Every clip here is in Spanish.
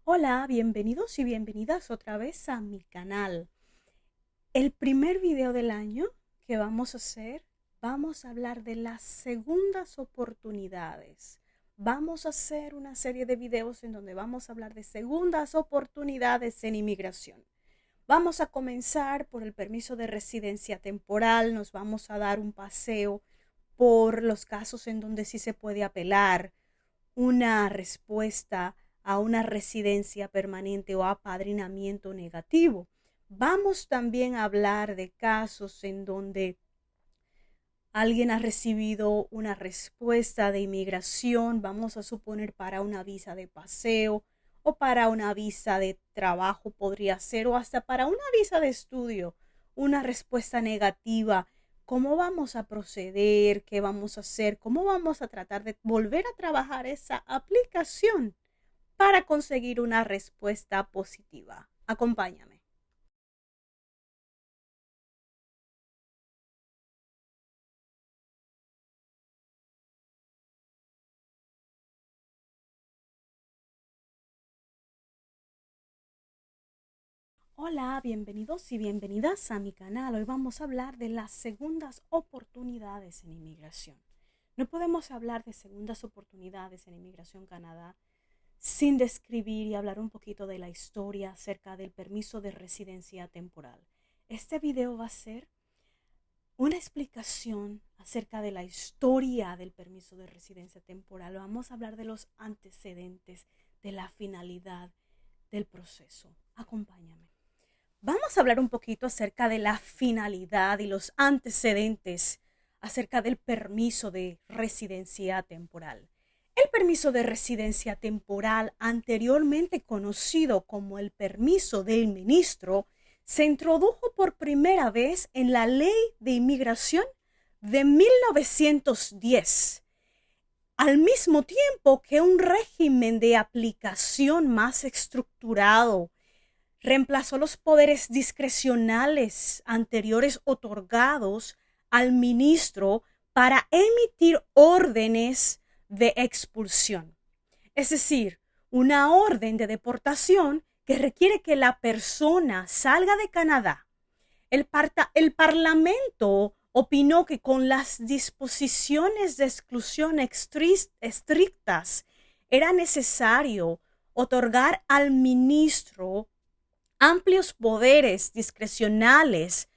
Hola, bienvenidos y bienvenidas otra vez a mi canal. El primer video del año que vamos a hacer, vamos a hablar de las segundas oportunidades. Vamos a hacer una serie de videos en donde vamos a hablar de segundas oportunidades en inmigración. Vamos a comenzar por el permiso de residencia temporal, nos vamos a dar un paseo por los casos en donde sí se puede apelar una respuesta a una residencia permanente o apadrinamiento negativo. Vamos también a hablar de casos en donde alguien ha recibido una respuesta de inmigración, vamos a suponer para una visa de paseo o para una visa de trabajo podría ser, o hasta para una visa de estudio, una respuesta negativa. ¿Cómo vamos a proceder? ¿Qué vamos a hacer? ¿Cómo vamos a tratar de volver a trabajar esa aplicación para conseguir una respuesta positiva? Acompáñame. Hola, bienvenidos y bienvenidas a mi canal. Hoy vamos a hablar de las segundas oportunidades en inmigración. No podemos hablar de segundas oportunidades en inmigración Canadá sin describir y hablar un poquito de la historia acerca del permiso de residencia temporal. Este video va a ser una explicación acerca de la historia del permiso de residencia temporal. Vamos a hablar de los antecedentes, de la finalidad del proceso. Acompáñame. Vamos a hablar un poquito acerca de la finalidad y los antecedentes acerca del permiso de residencia temporal. El permiso de residencia temporal, anteriormente conocido como el permiso del ministro, se introdujo por primera vez en la Ley de Inmigración de 1910, al mismo tiempo que un régimen de aplicación más estructurado reemplazó los poderes discrecionales anteriores otorgados al ministro para emitir órdenes de expulsión. Es decir, una orden de deportación que requiere que la persona salga de Canadá. El Parlamento opinó que con las disposiciones de exclusión estrictas era necesario otorgar al ministro amplios poderes discrecionales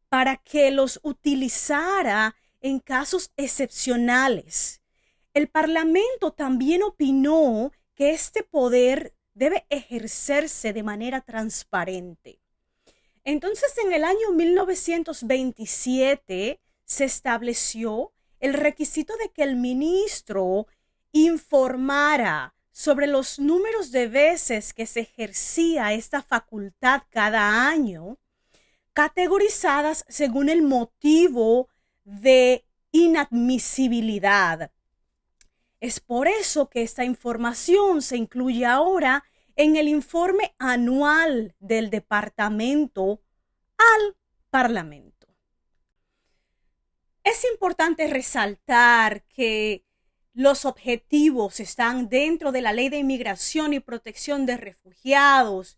para que los utilizara en casos excepcionales. El Parlamento también opinó que este poder debe ejercerse de manera transparente. Entonces, en el año 1927 se estableció el requisito de que el ministro informara sobre los números de veces que se ejercía esta facultad cada año, categorizadas según el motivo de inadmisibilidad. Es por eso que esta información se incluye ahora en el informe anual del departamento al Parlamento. Es importante resaltar que los objetivos están dentro de la Ley de Inmigración y Protección de Refugiados,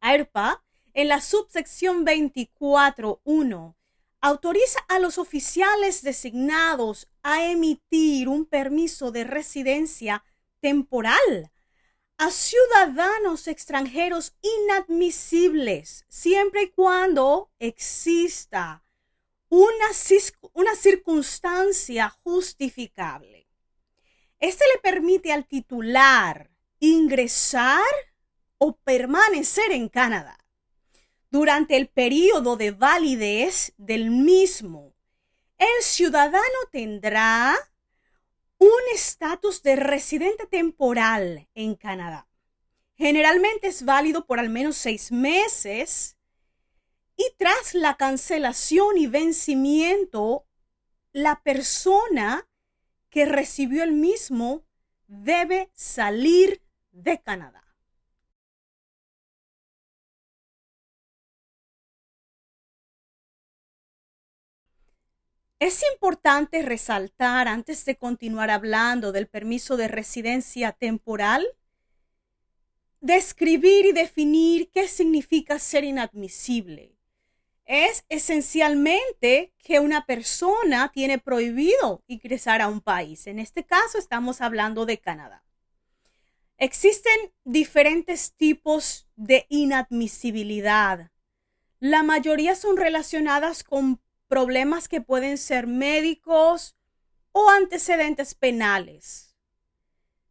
AIRPA, en la subsección 24.1. Autoriza a los oficiales designados a emitir un permiso de residencia temporal a ciudadanos extranjeros inadmisibles, siempre y cuando exista una circunstancia justificable. Este le permite al titular ingresar o permanecer en Canadá durante el periodo de validez del mismo. El ciudadano tendrá un estatus de residente temporal en Canadá. Generalmente es válido por al menos 6 meses y tras la cancelación y vencimiento, la persona que recibió el mismo debe salir de Canadá. Es importante resaltar, antes de continuar hablando del permiso de residencia temporal, describir y definir qué significa ser inadmisible. Es esencialmente que una persona tiene prohibido ingresar a un país. En este caso estamos hablando de Canadá. Existen diferentes tipos de inadmisibilidad. La mayoría son relacionadas con problemas que pueden ser médicos o antecedentes penales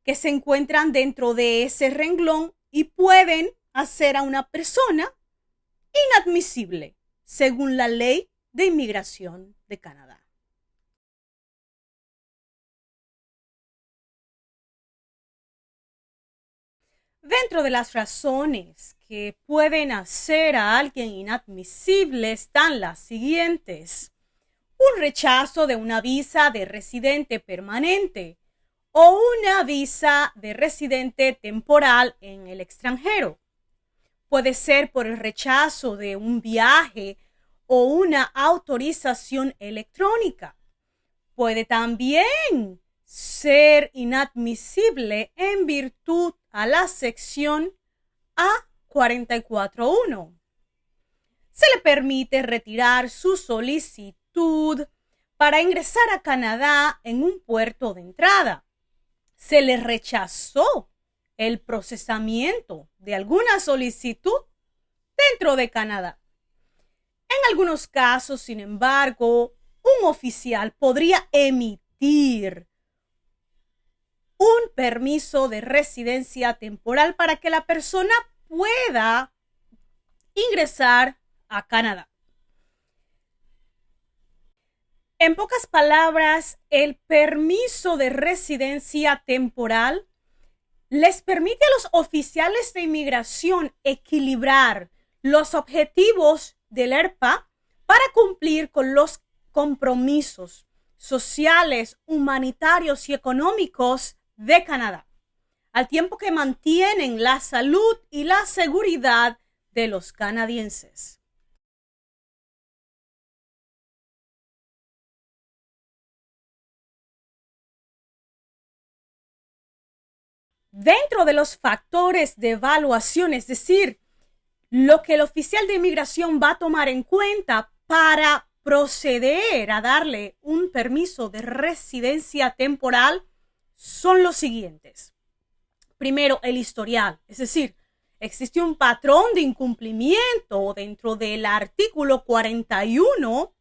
que se encuentran dentro de ese renglón y pueden hacer a una persona inadmisible según la ley de inmigración de Canadá. Dentro de las razones que pueden hacer a alguien inadmisible están las siguientes: un rechazo de una visa de residente permanente o una visa de residente temporal en el extranjero. Puede ser por el rechazo de un viaje o una autorización electrónica. Puede también ser inadmisible en virtud a la sección A44.1. Se le permite retirar su solicitud para ingresar a Canadá en un puerto de entrada. Se le rechazó el procesamiento de alguna solicitud dentro de Canadá. En algunos casos, sin embargo, un oficial podría emitir un permiso de residencia temporal para que la persona pueda ingresar a Canadá. En pocas palabras, el permiso de residencia temporal les permite a los oficiales de inmigración equilibrar los objetivos del ERPA para cumplir con los compromisos sociales, humanitarios y económicos de Canadá, al tiempo que mantienen la salud y la seguridad de los canadienses. Dentro de los factores de evaluación, es decir, lo que el oficial de inmigración va a tomar en cuenta para proceder a darle un permiso de residencia temporal, son los siguientes. Primero, el historial, es decir, existe un patrón de incumplimiento dentro del artículo 41.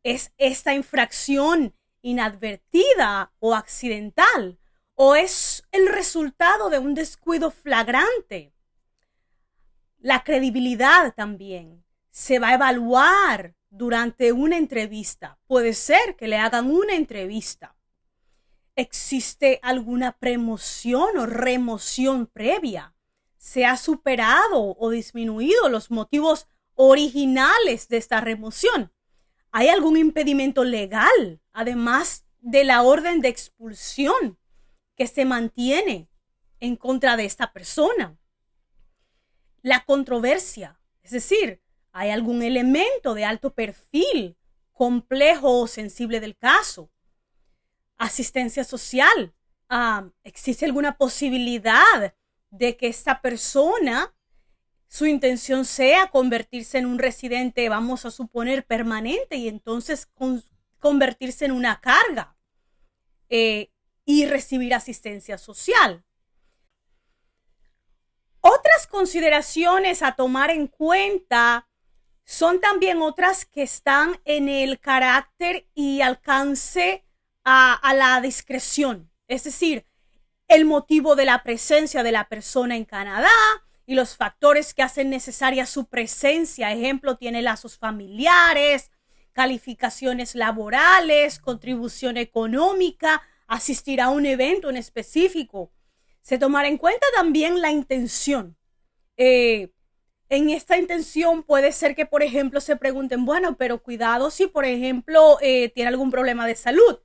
¿Es esta infracción inadvertida o accidental? ¿O es el resultado de un descuido flagrante? La credibilidad también se va a evaluar durante una entrevista. Puede ser que le hagan una entrevista. ¿Existe alguna premoción o remoción previa? ¿Se ha superado o disminuido los motivos originales de esta remoción? ¿Hay algún impedimento legal, además de la orden de expulsión que se mantiene en contra de esta persona? La controversia, es decir, ¿hay algún elemento de alto perfil, complejo o sensible del caso? Asistencia social. ¿Existe alguna posibilidad de que esta persona, su intención sea convertirse en un residente, vamos a suponer, permanente, y entonces convertirse en una carga y recibir asistencia social? Otras consideraciones a tomar en cuenta son también otras que están en el carácter y alcance a la discreción, es decir, el motivo de la presencia de la persona en Canadá y los factores que hacen necesaria su presencia. Ejemplo, tiene lazos familiares, calificaciones laborales, contribución económica, asistir a un evento en específico. Se tomará en cuenta también la intención. En esta intención puede ser que, por ejemplo, se pregunten, bueno, pero cuidado si, por ejemplo, tiene algún problema de salud.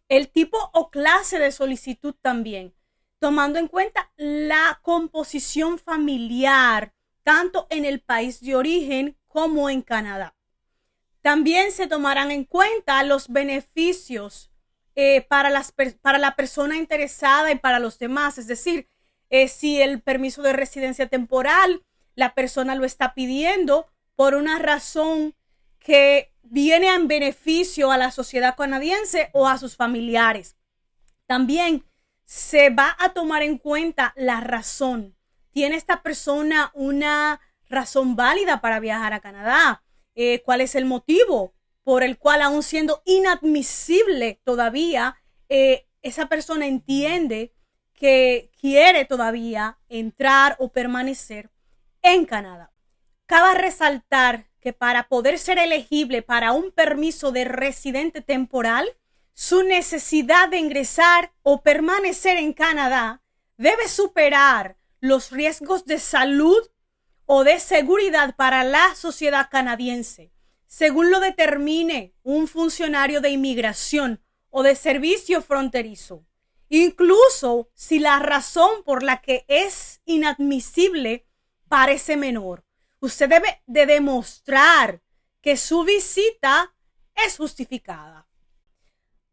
El tipo o clase de solicitud también, tomando en cuenta la composición familiar, tanto en el país de origen como en Canadá. También se tomarán en cuenta los beneficios para la persona interesada y para los demás, es decir, si el permiso de residencia temporal la persona lo está pidiendo por una razón que viene en beneficio a la sociedad canadiense o a sus familiares. También se va a tomar en cuenta la razón. ¿Tiene esta persona una razón válida para viajar a Canadá? ¿Cuál es el motivo por el cual, aún siendo inadmisible todavía, esa persona entiende que quiere todavía entrar o permanecer en Canadá? Cabe resaltar que para poder ser elegible para un permiso de residente temporal, su necesidad de ingresar o permanecer en Canadá debe superar los riesgos de salud o de seguridad para la sociedad canadiense, según lo determine un funcionario de inmigración o de servicio fronterizo. Incluso si la razón por la que es inadmisible parece menor, usted debe de demostrar que su visita es justificada.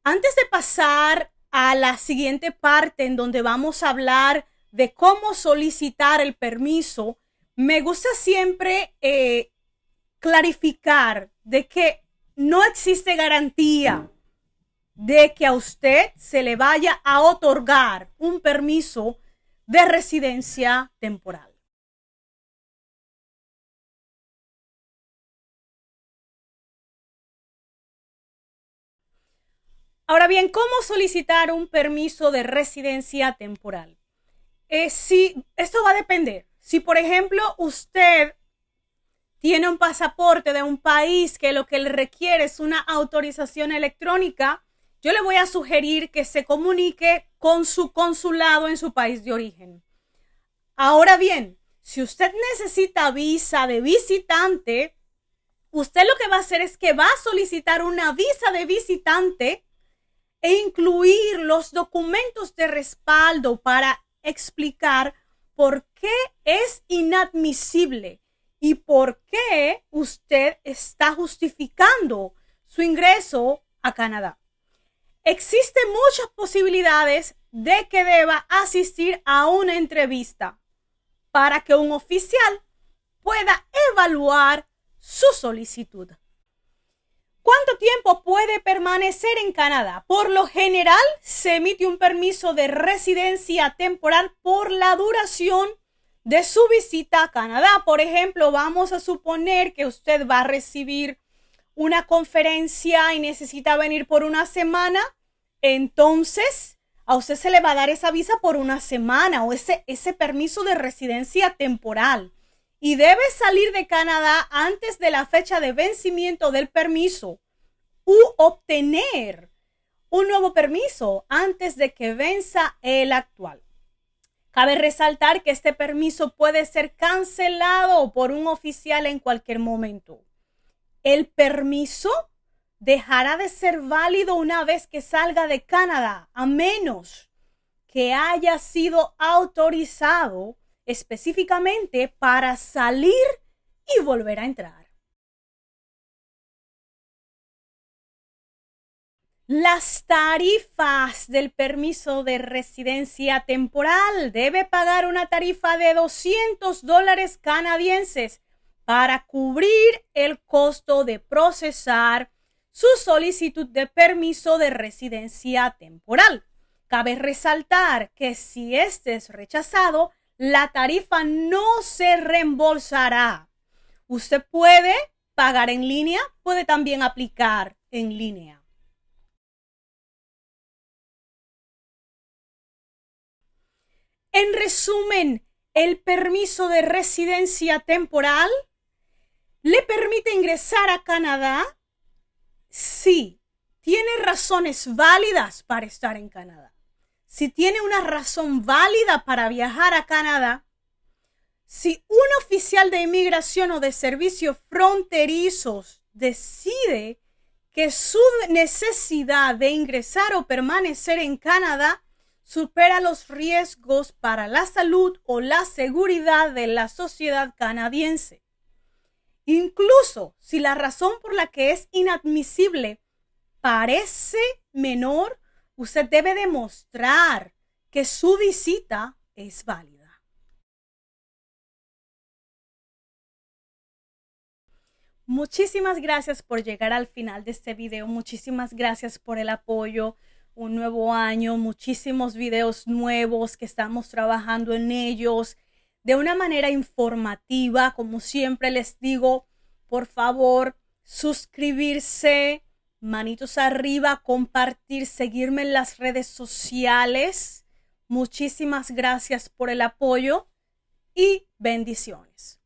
Antes de pasar a la siguiente parte en donde vamos a hablar de cómo solicitar el permiso, me gusta siempre clarificar de que no existe garantía de que a usted se le vaya a otorgar un permiso de residencia temporal. Ahora bien, ¿cómo solicitar un permiso de residencia temporal? Esto va a depender. Si, por ejemplo, usted tiene un pasaporte de un país que lo que le requiere es una autorización electrónica, yo le voy a sugerir que se comunique con su consulado en su país de origen. Ahora bien, si usted necesita visa de visitante, usted lo que va a hacer es que va a solicitar una visa de visitante e incluir los documentos de respaldo para explicar por qué es inadmisible y por qué usted está justificando su ingreso a Canadá. Existen muchas posibilidades de que deba asistir a una entrevista para que un oficial pueda evaluar su solicitud. ¿Cuánto tiempo puede permanecer en Canadá? Por lo general, se emite un permiso de residencia temporal por la duración de su visita a Canadá. Por ejemplo, vamos a suponer que usted va a recibir una conferencia y necesita venir por una semana. Entonces, a usted se le va a dar esa visa por una semana o ese permiso de residencia temporal. Y debe salir de Canadá antes de la fecha de vencimiento del permiso u obtener un nuevo permiso antes de que venza el actual. Cabe resaltar que este permiso puede ser cancelado por un oficial en cualquier momento. El permiso dejará de ser válido una vez que salga de Canadá, a menos que haya sido autorizado específicamente para salir y volver a entrar. Las tarifas del permiso de residencia temporal. Debe pagar una tarifa de $200 canadienses para cubrir el costo de procesar su solicitud de permiso de residencia temporal. Cabe resaltar que si este es rechazado, la tarifa no se reembolsará. Usted puede pagar en línea, puede también aplicar en línea. En resumen, el permiso de residencia temporal le permite ingresar a Canadá si tiene razones válidas para estar en Canadá. Si tiene una razón válida para viajar a Canadá, si un oficial de inmigración o de servicios fronterizos decide que su necesidad de ingresar o permanecer en Canadá supera los riesgos para la salud o la seguridad de la sociedad canadiense. Incluso si la razón por la que es inadmisible parece menor, usted debe demostrar que su visita es válida. Muchísimas gracias por llegar al final de este video. Muchísimas gracias por el apoyo. Un nuevo año, muchísimos videos nuevos que estamos trabajando en ellos de una manera informativa. Como siempre les digo, por favor, suscribirse, manitos arriba, compartir, seguirme en las redes sociales. Muchísimas gracias por el apoyo y bendiciones.